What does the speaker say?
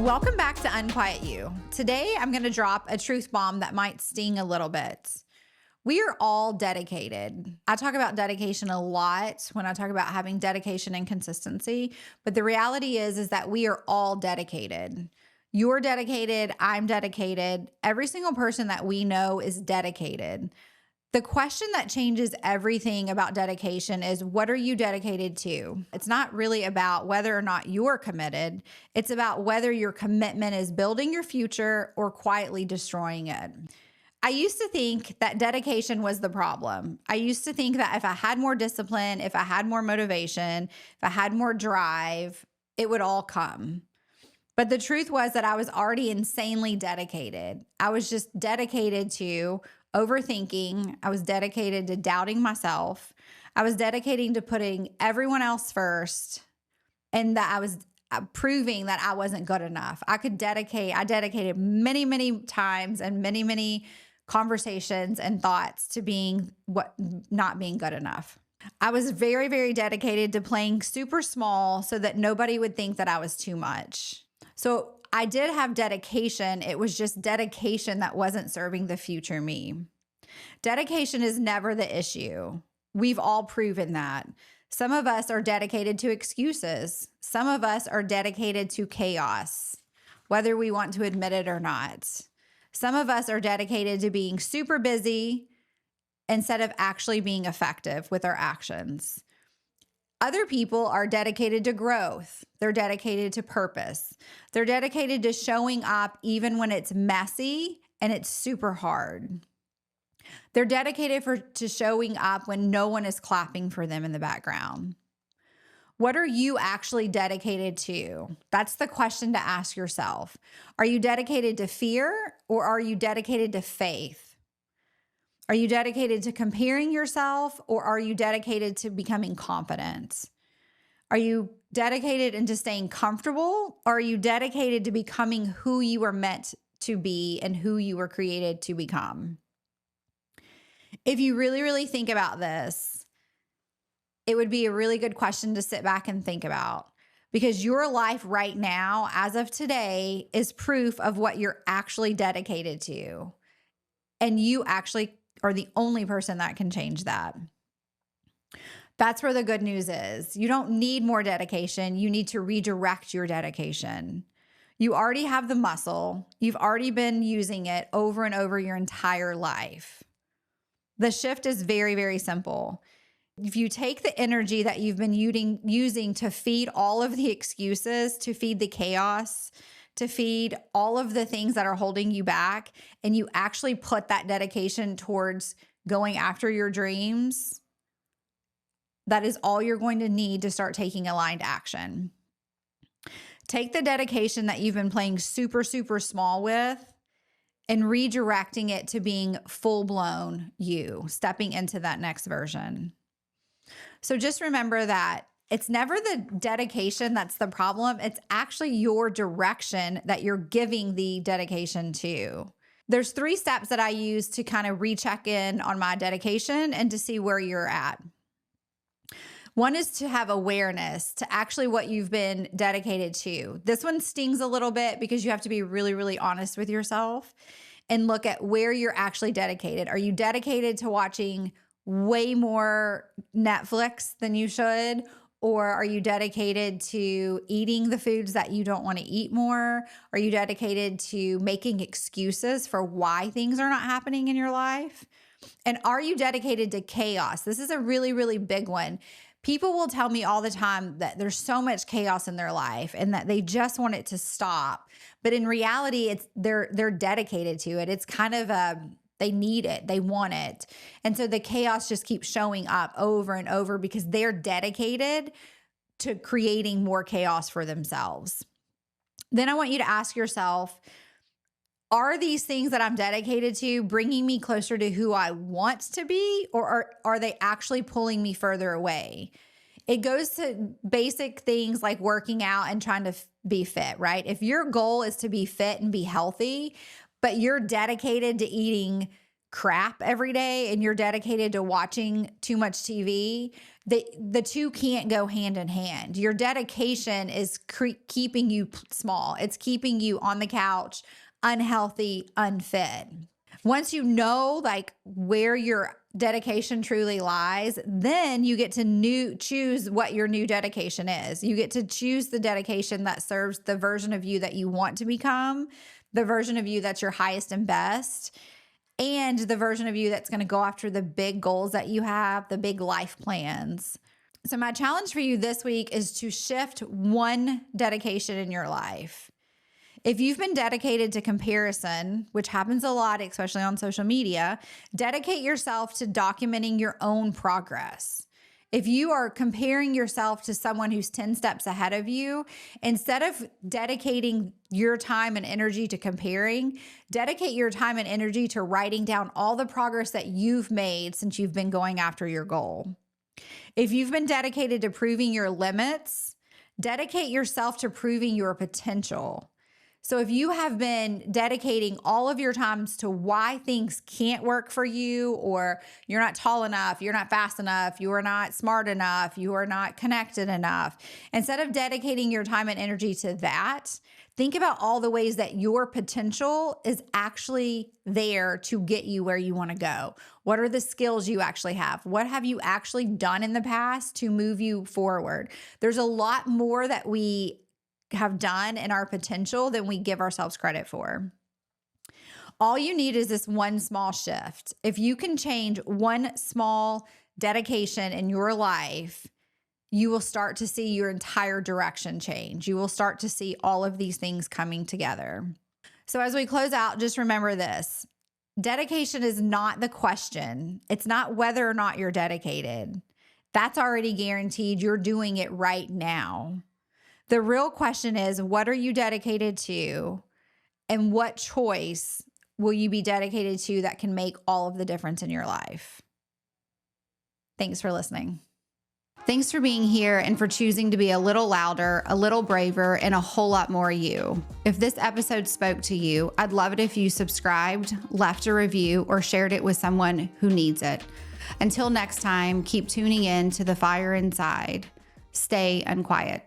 Welcome back to Unquiet You. Today, I'm going to drop a truth bomb that might sting a little bit. We are all dedicated. I talk about dedication a lot when I talk about having dedication and consistency, but the reality is that we are all dedicated. You're dedicated. I'm dedicated. Every single person that we know is dedicated. The question that changes everything about dedication is, what are you dedicated to? It's not really about whether or not you're committed. It's about whether your commitment is building your future or quietly destroying it. I used to think that dedication was the problem. I used to think that if I had more discipline, if I had more motivation, if I had more drive, it would all come. But the truth was that I was already insanely dedicated. I was just dedicated to overthinking. I was dedicated to doubting myself. I was dedicating to putting everyone else first, and that I was proving that I wasn't good enough. I dedicated many, many times and many, many conversations and thoughts to not being good enough. I was very, very dedicated to playing super small so that nobody would think that I was too much. So I did have dedication. It was just dedication that wasn't serving the future me. Dedication is never the issue. We've all proven that. Some of us are dedicated to excuses. Some of us are dedicated to chaos, whether we want to admit it or not. Some of us are dedicated to being super busy instead of actually being effective with our actions. Other people are dedicated to growth. They're dedicated to purpose. They're dedicated to showing up even when it's messy and it's super hard. They're dedicated to showing up when no one is clapping for them in the background. What are you actually dedicated to? That's the question to ask yourself. Are you dedicated to fear, or are you dedicated to faith? Are you dedicated to comparing yourself, or are you dedicated to becoming confident? Are you dedicated into staying comfortable, or are you dedicated to becoming who you were meant to be and who you were created to become? If you really, really think about this, it would be a really good question to sit back and think about, because your life right now, as of today, is proof of what you're actually dedicated to. And you actually are the only person that can change that. That's where the good news is. You don't need more dedication. You need to redirect your dedication. You already have the muscle. You've already been using it over and over your entire life. The shift is very, very simple. If you take the energy that you've been using to feed all of the excuses, to feed the chaos, to feed all of the things that are holding you back, and you actually put that dedication towards going after your dreams, that is all you're going to need to start taking aligned action. Take the dedication that you've been playing super, super small with and redirecting it to being full-blown you, stepping into that next version. So just remember that it's never the dedication that's the problem. It's actually your direction that you're giving the dedication to. There's 3 steps that I use to kind of recheck in on my dedication and to see where you're at. One is to have awareness to actually what you've been dedicated to. This one stings a little bit because you have to be really, really honest with yourself and look at where you're actually dedicated. Are you dedicated to watching way more Netflix than you should? Or are you dedicated to eating the foods that you don't want to eat more? Are you dedicated to making excuses for why things are not happening in your life? And are you dedicated to chaos? This is a really, really big one. People will tell me all the time that there's so much chaos in their life and that they just want it to stop. But in reality, they're dedicated to it. It's kind of they need it. They want it. And so the chaos just keeps showing up over and over because they're dedicated to creating more chaos for themselves. Then I want you to ask yourself, are these things that I'm dedicated to bringing me closer to who I want to be, or are they actually pulling me further away? It goes to basic things like working out and trying to be fit, right? If your goal is to be fit and be healthy, but you're dedicated to eating crap every day and you're dedicated to watching too much TV, the two can't go hand in hand. Your dedication is keeping you small. It's keeping you on the couch, unhealthy, unfit. Once you know like where your dedication truly lies, then you get to choose what your new dedication is. You get to choose the dedication that serves the version of you that you want to become, the version of you that's your highest and best, and the version of you that's going to go after the big goals that you have, the big life plans. So my challenge for you this week is to shift one dedication in your life. If you've been dedicated to comparison, which happens a lot, especially on social media, dedicate yourself to documenting your own progress. If you are comparing yourself to someone who's 10 steps ahead of you, instead of dedicating your time and energy to comparing, dedicate your time and energy to writing down all the progress that you've made since you've been going after your goal. If you've been dedicated to proving your limits, dedicate yourself to proving your potential. So if you have been dedicating all of your times to why things can't work for you, or you're not tall enough, you're not fast enough, you are not smart enough, you are not connected enough, instead of dedicating your time and energy to that, think about all the ways that your potential is actually there to get you where you want to go. What are the skills you actually have? What have you actually done in the past to move you forward? There's a lot more that we have done in our potential than we give ourselves credit for. All you need is this one small shift. If you can change one small dedication in your life, you will start to see your entire direction change. You will start to see all of these things coming together. So as we close out, just remember this. Dedication is not the question. It's not whether or not you're dedicated. That's already guaranteed. You're doing it right now. The real question is, what are you dedicated to, and what choice will you be dedicated to that can make all of the difference in your life? Thanks for listening. Thanks for being here and for choosing to be a little louder, a little braver, and a whole lot more you. If this episode spoke to you, I'd love it if you subscribed, left a review, or shared it with someone who needs it. Until next time, keep tuning in to the fire inside. Stay unquiet.